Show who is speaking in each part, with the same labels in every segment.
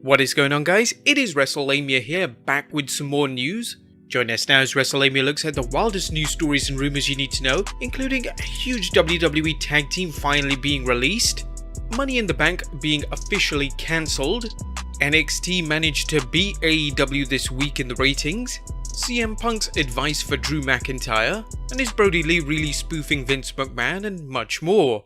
Speaker 1: What is going on, guys? It is Wrestlelamia here, back with some more news. Join us now as Wrestlelamia looks at the wildest news stories and rumors you need to know, including a huge WWE tag team finally being released, Money in the Bank being officially cancelled, NXT managed to beat AEW this week in the ratings, CM Punk's advice for Drew McIntyre, and is Brodie Lee really spoofing Vince McMahon, and much more.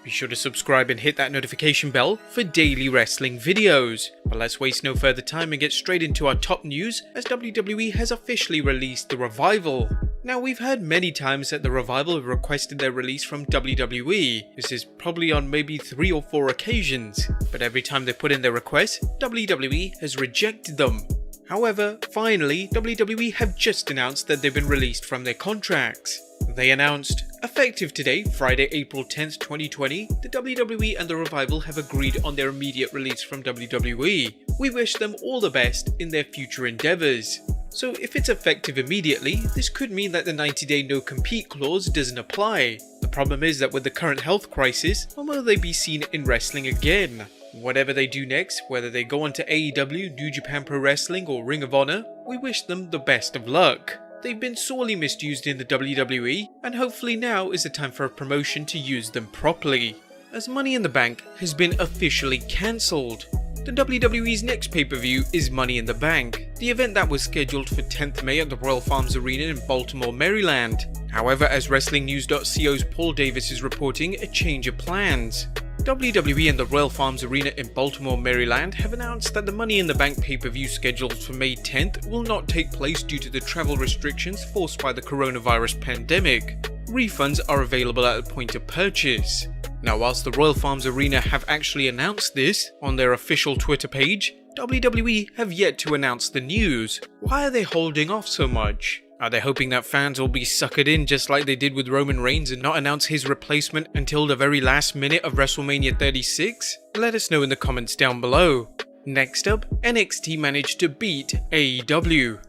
Speaker 1: Be sure to subscribe and hit that notification bell for daily wrestling videos. But let's waste no further time and get straight into our top news, as WWE has officially released The Revival. Now, we've heard many times that The Revival have requested their release from WWE. This is probably on maybe 3 or 4 occasions, but every time they put in their request, WWE has rejected them. However, finally, WWE have just announced that they've been released from their contracts. They announced, effective today, Friday, April 10th, 2020, the WWE and The Revival have agreed on their immediate release from WWE. We wish them all the best in their future endeavors. So if it's effective immediately, this could mean that the 90-day no-compete clause doesn't apply. The problem is that with the current health crisis, when will they be seen in wrestling again? Whatever they do next, whether they go on to AEW, New Japan Pro Wrestling or Ring of Honor, we wish them the best of luck. They've been sorely misused in the WWE, and hopefully now is the time for a promotion to use them properly, as Money in the Bank has been officially cancelled. The WWE's next pay-per-view is Money in the Bank, the event that was scheduled for 10th May at the Royal Farms Arena in Baltimore, Maryland. However, as WrestlingNews.co's Paul Davis is reporting, a change of plans. WWE and the Royal Farms Arena in Baltimore, Maryland have announced that the Money in the Bank pay-per-view scheduled for May 10th will not take place due to the travel restrictions forced by the coronavirus pandemic. Refunds are available at the point of purchase. Now, whilst the Royal Farms Arena have actually announced this on their official Twitter page, WWE have yet to announce the news. Why are they holding off so much? Are they hoping that fans will be suckered in just like they did with Roman Reigns and not announce his replacement until the very last minute of WrestleMania 36? Let us know in the comments down below. Next up, NXT managed to beat AEW.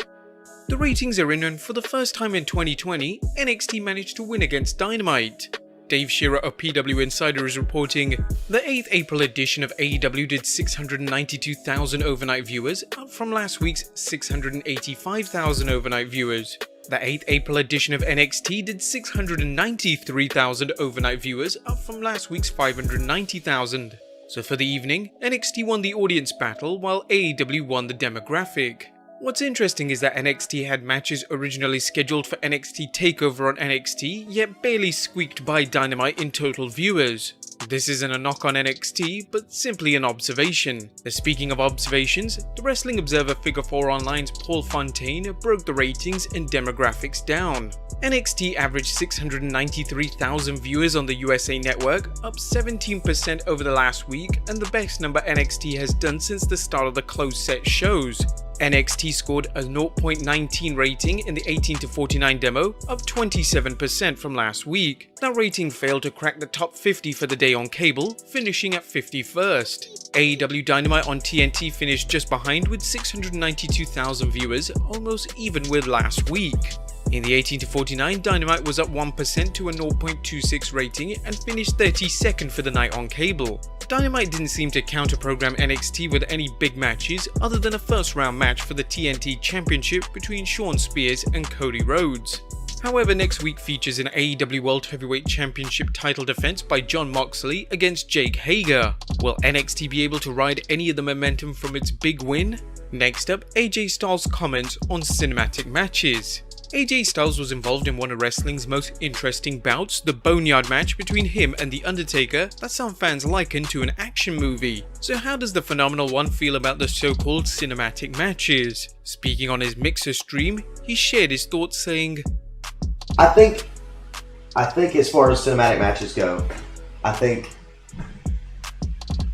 Speaker 1: The ratings are in, and for the first time in 2020, NXT managed to win against Dynamite. Dave Shearer of PW Insider is reporting, the 8th April edition of AEW did 692,000 overnight viewers, up from last week's 685,000 overnight viewers. The 8th April edition of NXT did 693,000 overnight viewers, up from last week's 590,000. So for the evening, NXT won the audience battle while AEW won the demographic. What's interesting is that NXT had matches originally scheduled for NXT TakeOver on NXT, yet barely squeaked by Dynamite in total viewers. This isn't a knock on NXT, but simply an observation. Speaking of observations, the Wrestling Observer Figure 4 Online's Paul Fontaine broke the ratings and demographics down. NXT averaged 693,000 viewers on the USA Network, up 17% over the last week, and the best number NXT has done since the start of the closed set shows. NXT scored a 0.19 rating in the 18 to 49 demo, up 27% from last week. That rating failed to crack the top 50 for the day on cable, finishing at 51st. AEW Dynamite on TNT finished just behind with 692,000 viewers, almost even with last week. In the 18 to 49, Dynamite was up 1% to a 0.26 rating and finished 32nd for the night on cable. Dynamite didn't seem to counter-program NXT with any big matches other than a first-round match for the TNT Championship between Shawn Spears and Cody Rhodes. However, next week features an AEW World Heavyweight Championship title defense by Jon Moxley against Jake Hager. Will NXT be able to ride any of the momentum from its big win? Next up, AJ Styles comments on cinematic matches. AJ Styles was involved in one of wrestling's most interesting bouts, the Boneyard match between him and The Undertaker that some fans liken to an action movie. So how does the Phenomenal One feel about the so-called cinematic matches? Speaking on his Mixer stream, he shared his thoughts saying,
Speaker 2: I think as far as cinematic matches go, I think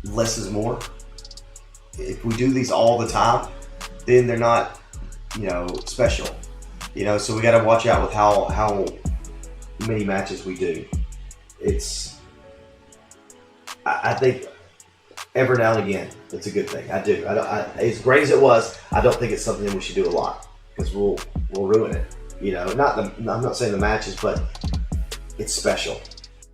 Speaker 2: less is more. If we do these all the time, then they're not, special. So we got to watch out with how many matches we do. I think every now and again, it's a good thing. I do. As great as it was, I don't think it's something that we should do a lot because we'll ruin it. I'm not saying the matches, but it's special.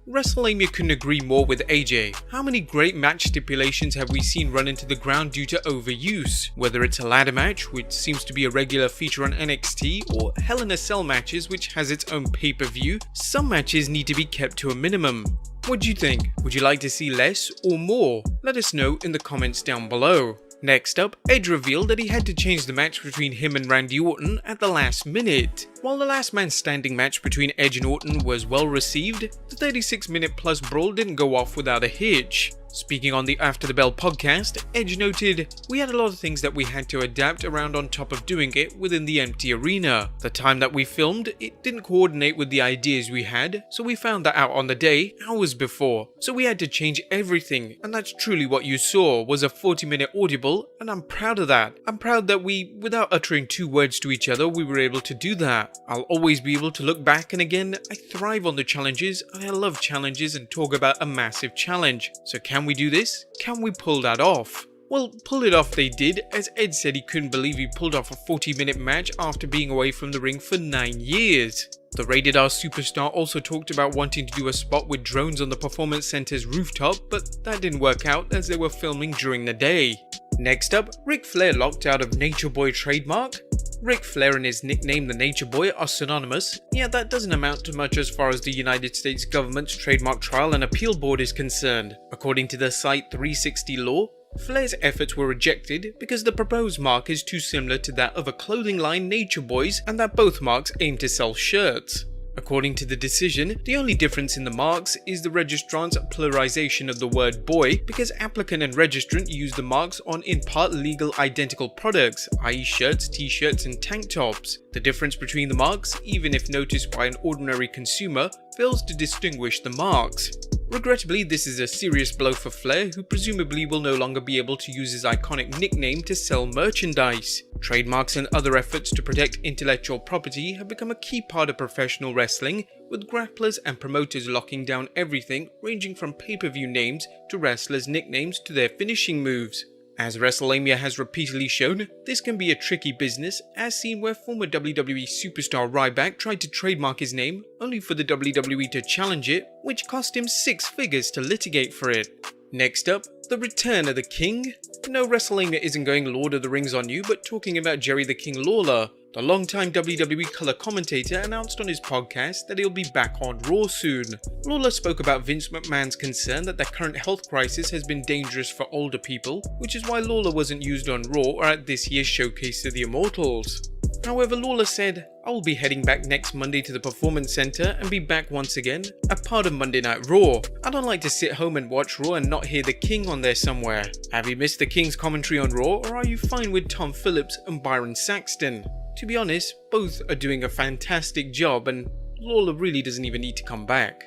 Speaker 1: WrestleLamia couldn't agree more with AJ. How many great match stipulations have we seen run into the ground due to overuse? Whether it's a ladder match, which seems to be a regular feature on NXT, or Hell in a Cell matches, which has its own pay-per-view, some matches need to be kept to a minimum. What do you think? Would you like to see less or more? Let us know in the comments down below. Next up, Edge revealed that he had to change the match between him and Randy Orton at the last minute. While the last man standing match between Edge and Orton was well received, the 36-minute plus brawl didn't go off without a hitch. Speaking on the After the Bell podcast, Edge noted, "We had a lot of things that we had to adapt around on top of doing it within the empty arena. The time that we filmed, it didn't coordinate with the ideas we had, so we found that out on the day, hours before. So we had to change everything, and that's truly what you saw, was a 40-minute audible, and I'm proud of that. I'm proud that we, without uttering 2 words to each other, we were able to do that. I'll always be able to look back, and again, I thrive on the challenges, and I love challenges and talk about a massive challenge. So can we do this? Can we pull that off?" Well, pull it off they did, as Ed said he couldn't believe he pulled off a 40-minute match after being away from the ring for 9 years. The Rated R superstar also talked about wanting to do a spot with drones on the Performance Center's rooftop, but that didn't work out as they were filming during the day. Next up, Ric Flair locked out of Nature Boy trademark. Ric Flair and his nickname the Nature Boy are synonymous, yet that doesn't amount to much as far as the United States government's Trademark Trial and Appeal Board is concerned. According to the site 360 Law, Flair's efforts were rejected because the proposed mark is too similar to that of a clothing line Nature Boys and that both marks aim to sell shirts. According to the decision, the only difference in the marks is the registrant's pluralization of the word boy, because applicant and registrant use the marks on in part legal identical products, i.e. shirts, t-shirts and tank tops. The difference between the marks, even if noticed by an ordinary consumer, fails to distinguish the marks. Regrettably, this is a serious blow for Flair, who presumably will no longer be able to use his iconic nickname to sell merchandise. Trademarks and other efforts to protect intellectual property have become a key part of professional wrestling, with grapplers and promoters locking down everything ranging from pay-per-view names to wrestlers' nicknames to their finishing moves. As WrestleLamia has repeatedly shown, this can be a tricky business, as seen where former WWE superstar Ryback tried to trademark his name, only for the WWE to challenge it, which cost him 6 figures to litigate for it. Next up, the return of the King. No, WrestleLamia isn't going Lord of the Rings on you, but talking about Jerry the King Lawler. The longtime WWE color commentator announced on his podcast that he'll be back on Raw soon. Lawler spoke about Vince McMahon's concern that the current health crisis has been dangerous for older people, which is why Lawler wasn't used on Raw or at this year's Showcase of the Immortals. However, Lawler said, "I will be heading back next Monday to the Performance Center and be back once again, a part of Monday Night Raw. I don't like to sit home and watch Raw and not hear the King on there somewhere. Have you missed the King's commentary on Raw, or are you fine with Tom Phillips and Byron Saxton? To be honest, both are doing a fantastic job and Lawler really doesn't even need to come back."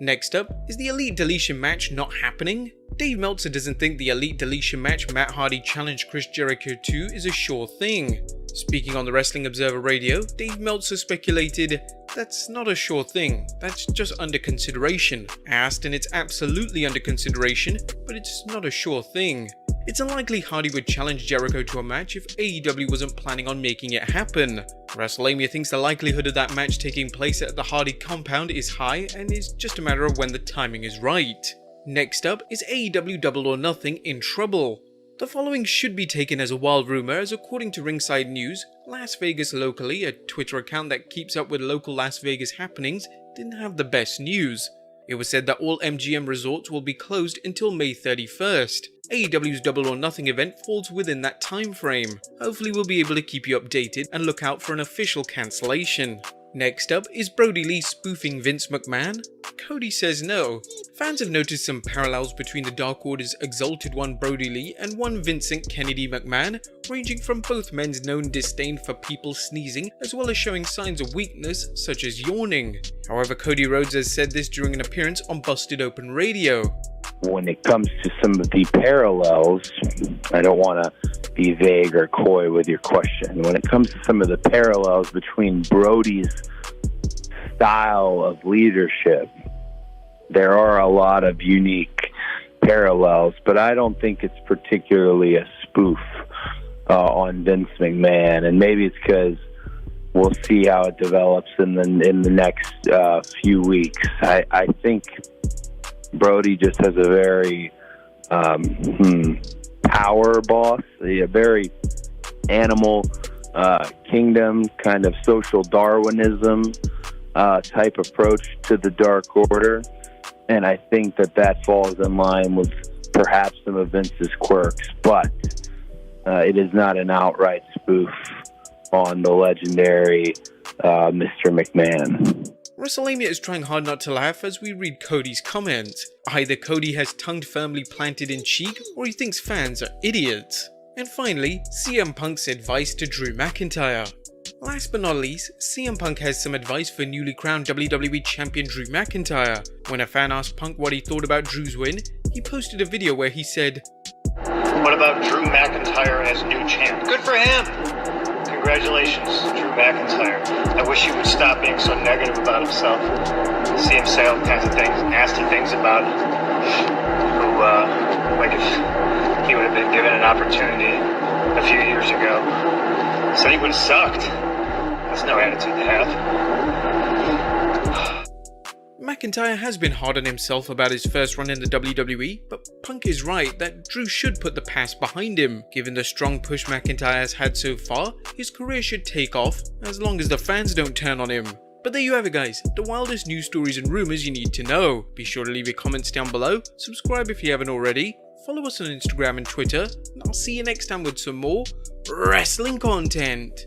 Speaker 1: Next up, is the Elite Deletion match not happening? Dave Meltzer doesn't think the Elite Deletion match Matt Hardy challenged Chris Jericho to is a sure thing. Speaking on the Wrestling Observer Radio, Dave Meltzer speculated, "That's not a sure thing, that's just under consideration. Asked and it's absolutely under consideration, but it's not a sure thing. It's unlikely Hardy would challenge Jericho to a match if AEW wasn't planning on making it happen. WrestleLamia thinks the likelihood of that match taking place at the Hardy compound is high and is just a matter of when the timing is right." Next up is AEW Double or Nothing in trouble. The following should be taken as a wild rumor, as according to Ringside News, Las Vegas Locally, a Twitter account that keeps up with local Las Vegas happenings, didn't have the best news. It was said that all MGM resorts will be closed until May 31st. AEW's Double or Nothing event falls within that time frame. Hopefully we'll be able to keep you updated and look out for an official cancellation. Next up is Brodie Lee spoofing Vince McMahon. Cody says no. Fans have noticed some parallels between the Dark Order's Exalted One Brodie Lee and one Vincent Kennedy McMahon, ranging from both men's known disdain for people sneezing as well as showing signs of weakness such as yawning. However, Cody Rhodes has said this during an appearance on Busted Open Radio.
Speaker 3: When it comes to some of the parallels, I don't want to be vague or coy with your question. When it comes to some of the parallels between Brodie's style of leadership, there are a lot of unique parallels, but I don't think it's particularly a spoof on Vince McMahon. And maybe it's because we'll see how it develops in the next few weeks. I think Brodie just has a very power boss, a very animal kingdom kind of social Darwinism type approach to the Dark Order, and I think that falls in line with perhaps some of Vince's quirks, but it is not an outright spoof on the legendary Mr. McMahon.
Speaker 1: Wrestlelamia is trying hard not to laugh as we read Cody's comment. Either Cody has tongue firmly planted in cheek, or he thinks fans are idiots. And finally, CM Punk's advice to Drew McIntyre. Last but not least, CM Punk has some advice for newly crowned WWE Champion Drew McIntyre. When a fan asked Punk what he thought about Drew's win, he posted a video where he said,
Speaker 4: "What about Drew McIntyre as new champ? Good for him! Congratulations, Drew McIntyre. I wish he would stop being so negative about himself. See him say all kinds of things, nasty things about who, like if he would have been given an opportunity a few years ago, said he would have sucked. That's no attitude to have."
Speaker 1: McIntyre has been hard on himself about his first run in the WWE, but Punk is right that Drew should put the past behind him. Given the strong push McIntyre has had so far, his career should take off as long as the fans don't turn on him. But there you have it guys, the wildest news stories and rumours you need to know. Be sure to leave your comments down below, subscribe if you haven't already, follow us on Instagram and Twitter, and I'll see you next time with some more wrestling content.